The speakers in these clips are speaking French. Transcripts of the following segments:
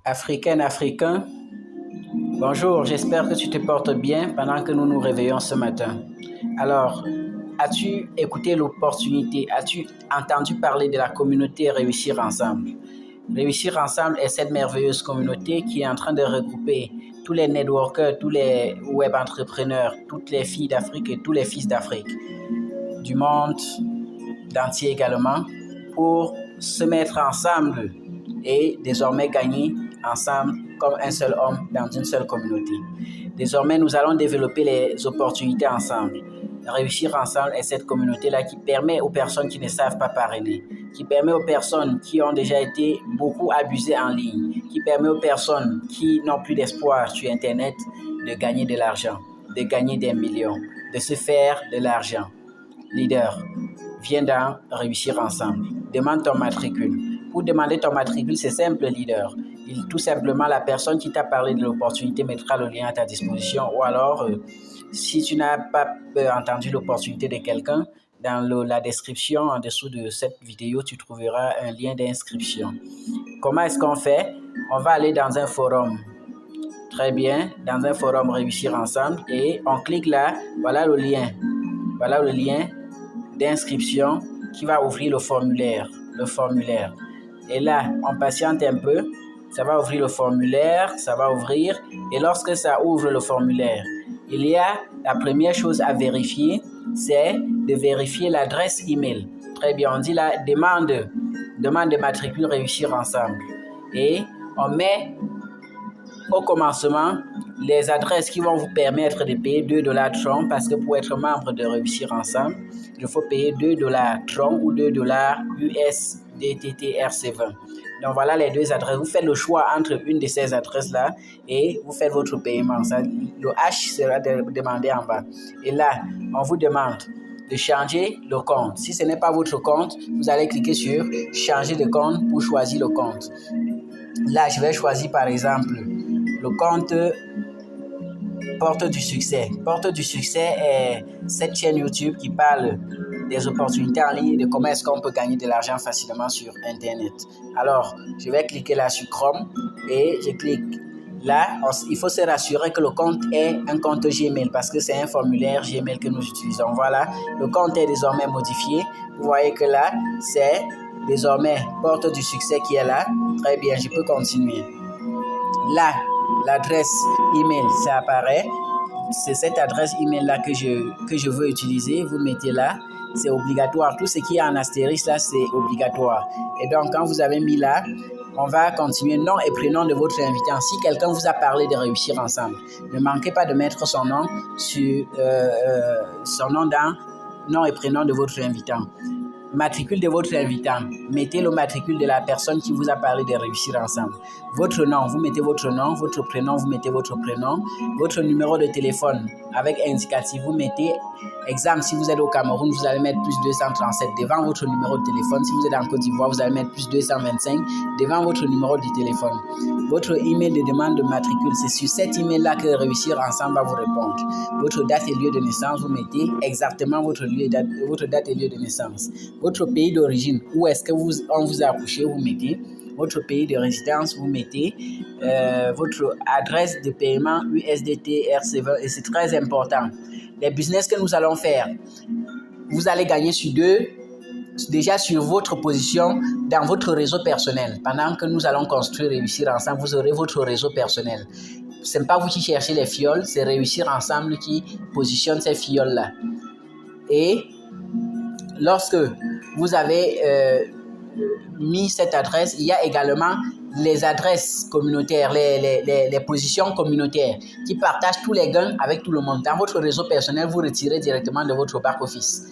Africaine, Africain, bonjour, j'espère que tu te portes bien pendant que nous nous réveillons ce matin. Alors, as-tu écouté l'opportunité? As-tu entendu parler de la communauté Réussir Ensemble? Réussir Ensemble est cette merveilleuse communauté qui est en train de regrouper tous les networkers, tous les web entrepreneurs, toutes les filles d'Afrique et tous les fils d'Afrique, du monde entier également, pour se mettre ensemble et désormais gagner ensemble comme un seul homme dans une seule communauté. Désormais, nous allons développer les opportunités ensemble. Réussir ensemble est cette communauté-là qui permet aux personnes qui ne savent pas parrainer, qui permet aux personnes qui ont déjà été beaucoup abusées en ligne, qui permet aux personnes qui n'ont plus d'espoir sur Internet de gagner de l'argent, de gagner des millions, de se faire de l'argent. Leader, viens dans Réussir Ensemble. Demande ton matricule. Pour demander ton matricule, c'est simple, leader. Tout simplement, la personne qui t'a parlé de l'opportunité mettra le lien à ta disposition. Ou alors, si tu n'as pas entendu l'opportunité de quelqu'un, dans la description en dessous de cette vidéo, tu trouveras un lien d'inscription. Comment est-ce qu'on fait? On va aller dans un forum. Très bien, dans un forum Réussir Ensemble et on clique là. Voilà le lien. Voilà le lien d'inscription qui va ouvrir le formulaire. Et là, on patiente un peu. Ça va ouvrir le formulaire, ça va ouvrir. Et lorsque ça ouvre le formulaire, il y a la première chose à vérifier, c'est de vérifier l'adresse email. Très bien, on dit là, demande de matricule Réussir Ensemble. Et on met au commencement les adresses qui vont vous permettre de payer $2 Tron, parce que pour être membre de Réussir Ensemble, il faut payer $2 Tron ou $2 USDT RC20. Donc voilà les deux adresses. Vous faites le choix entre une de ces adresses-là et vous faites votre paiement. Le H sera demandé en bas. Et là, on vous demande de changer le compte. Si ce n'est pas votre compte, vous allez cliquer sur changer de compte pour choisir le compte. Là, je vais choisir par exemple le compte Porte du Succès. Porte du Succès est cette chaîne YouTube qui parle des opportunités en ligne et de comment est-ce qu'on peut gagner de l'argent facilement sur Internet. Alors, je vais cliquer là sur Chrome et je clique là. Il faut se rassurer que le compte est un compte Gmail parce que c'est un formulaire Gmail que nous utilisons. Voilà, le compte est désormais modifié. Vous voyez que là, c'est désormais Porte du Succès qui est là. Très bien, je peux continuer. Là, l'adresse email, ça apparaît. C'est cette adresse email là que je veux utiliser. Vous mettez là, c'est obligatoire. Tout ce qui est en astérisque là, c'est obligatoire. Et donc, quand vous avez mis là, on va continuer nom et prénom de votre invitant. Si quelqu'un vous a parlé de Réussir Ensemble, ne manquez pas de mettre son nom dans nom et prénom de votre invitant. Matricule de votre invitant. Mettez le matricule de la personne qui vous a parlé de Réussir Ensemble. Votre nom, vous mettez votre nom. Votre prénom, vous mettez votre prénom. Votre numéro de téléphone avec indicatif, vous mettez exemple. Si vous êtes au Cameroun, vous allez mettre plus 237 devant votre numéro de téléphone. Si vous êtes en Côte d'Ivoire, vous allez mettre plus 225 devant votre numéro de téléphone. Votre email de demande de matricule, c'est sur cet email-là que Réussir Ensemble va vous répondre. Votre date et lieu de naissance, vous mettez exactement votre date et lieu de naissance. Votre pays d'origine, où est-ce que on vous a accouché, vous mettez. Votre pays de résidence, vous mettez votre adresse de paiement USDT RC20 et c'est très important. Les business que nous allons faire, vous allez gagner déjà sur votre position dans votre réseau personnel. Pendant que nous allons construire Réussir Ensemble, vous aurez votre réseau personnel. Ce n'est pas vous qui cherchez les fioles, c'est Réussir Ensemble qui positionne ces fioles-là. Et lorsque vous avez mis cette adresse, il y a également les adresses communautaires, les positions communautaires qui partagent tous les gains avec tout le monde. Dans votre réseau personnel, vous retirez directement de votre back-office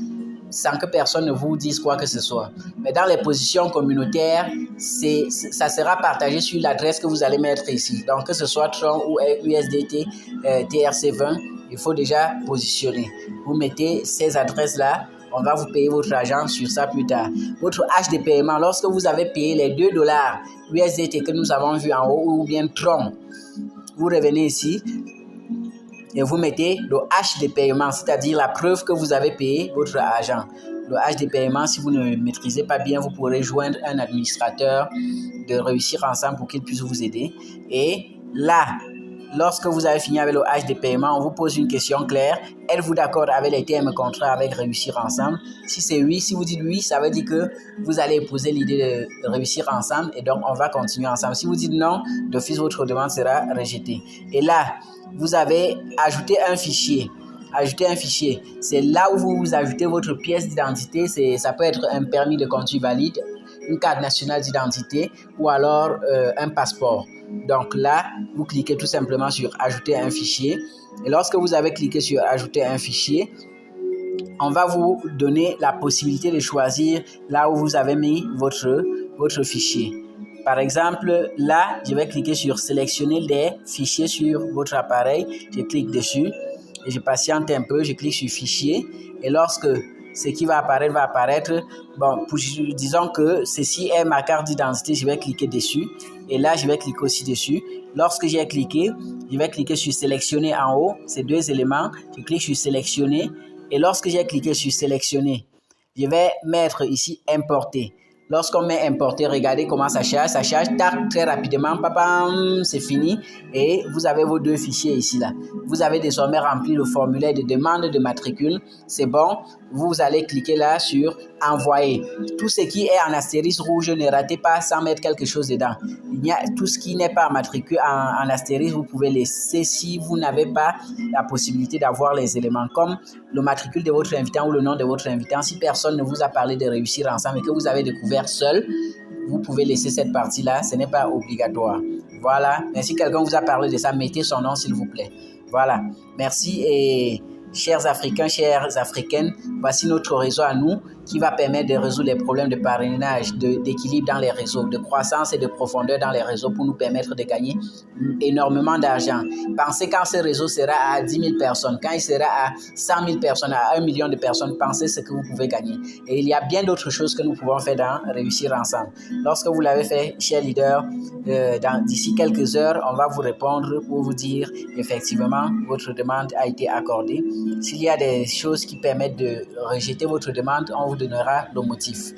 sans que personne ne vous dise quoi que ce soit. Mais dans les positions communautaires, ça sera partagé sur l'adresse que vous allez mettre ici. Donc, que ce soit Tron ou USDT TRC20, il faut déjà positionner. Vous mettez ces adresses-là. On va vous payer votre argent sur ça plus tard. Votre H de paiement, lorsque vous avez payé les $2 USDT que nous avons vu en haut ou bien Tron, vous revenez ici et vous mettez le H de paiement, c'est-à-dire la preuve que vous avez payé votre argent. le H des paiements, si vous ne maîtrisez pas bien, vous pourrez joindre un administrateur de Réussir Ensemble pour qu'il puisse vous aider. Et là, lorsque vous avez fini avec le H des paiements, on vous pose une question claire. Êtes-vous d'accord avec les termes contrats avec Réussir Ensemble? Si c'est oui, si vous dites oui, ça veut dire que vous allez épouser l'idée de réussir ensemble et donc on va continuer ensemble. Si vous dites non, d'office, votre demande sera rejetée. Et là, vous avez ajouté un fichier. Ajouter un fichier, c'est là où vous ajoutez votre pièce d'identité. Ça peut être un permis de conduire valide, une carte nationale d'identité ou alors un passeport. Donc là, vous cliquez tout simplement sur ajouter un fichier. Et lorsque vous avez cliqué sur ajouter un fichier, on va vous donner la possibilité de choisir là où vous avez mis votre fichier. Par exemple, là, je vais cliquer sur sélectionner des fichiers sur votre appareil. Je clique dessus et je patiente un peu. Je clique sur fichier et lorsque ce qui va apparaître, bon, disons que ceci est ma carte d'identité, je vais cliquer dessus et là, je vais cliquer aussi dessus. Lorsque j'ai cliqué, je vais cliquer sur sélectionner en haut, ces deux éléments. Je clique sur sélectionner et lorsque j'ai cliqué sur sélectionner, je vais mettre ici importer. Lorsqu'on met importer, regardez comment ça charge, tac, très rapidement, papam, c'est fini et vous avez vos deux fichiers ici là. Vous avez désormais rempli le formulaire de demande de matricule, c'est bon, vous allez cliquer là sur envoyer. Tout ce qui est en astérisque rouge, ne ratez pas sans mettre quelque chose dedans. Il y a tout ce qui n'est pas matricule en astérisque, vous pouvez laisser si vous n'avez pas la possibilité d'avoir les éléments comme le matricule de votre invitant ou le nom de votre invitant. Si personne ne vous a parlé de réussir ensemble et que vous avez découvert seul, vous pouvez laisser cette partie-là, ce n'est pas obligatoire. Voilà, mais si quelqu'un vous a parlé de ça, mettez son nom s'il vous plaît. Voilà, merci et chers Africains, chères Africaines, voici notre réseau à nous qui va permettre de résoudre les problèmes de parrainage, d'équilibre dans les réseaux, de croissance et de profondeur dans les réseaux pour nous permettre de gagner énormément d'argent. Pensez quand ce réseau sera à 10 000 personnes, quand il sera à 100 000 personnes, à 1 million de personnes, pensez ce que vous pouvez gagner. Et il y a bien d'autres choses que nous pouvons faire dans Réussir Ensemble. Lorsque vous l'avez fait, cher leader, d'ici quelques heures, on va vous répondre pour vous dire effectivement votre demande a été accordée. S'il y a des choses qui permettent de rejeter votre demande, on vous donnera le motif.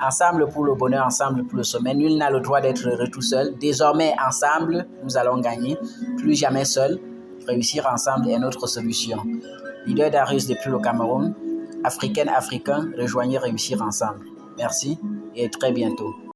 Ensemble pour le bonheur, ensemble pour le sommet. Nul n'a le droit d'être heureux tout seul. Désormais, ensemble, nous allons gagner. Plus jamais seul. Réussir ensemble est notre solution. Leader Darius depuis le Cameroun. Africaine, Africain, rejoignez Réussir ensemble. Merci et très bientôt.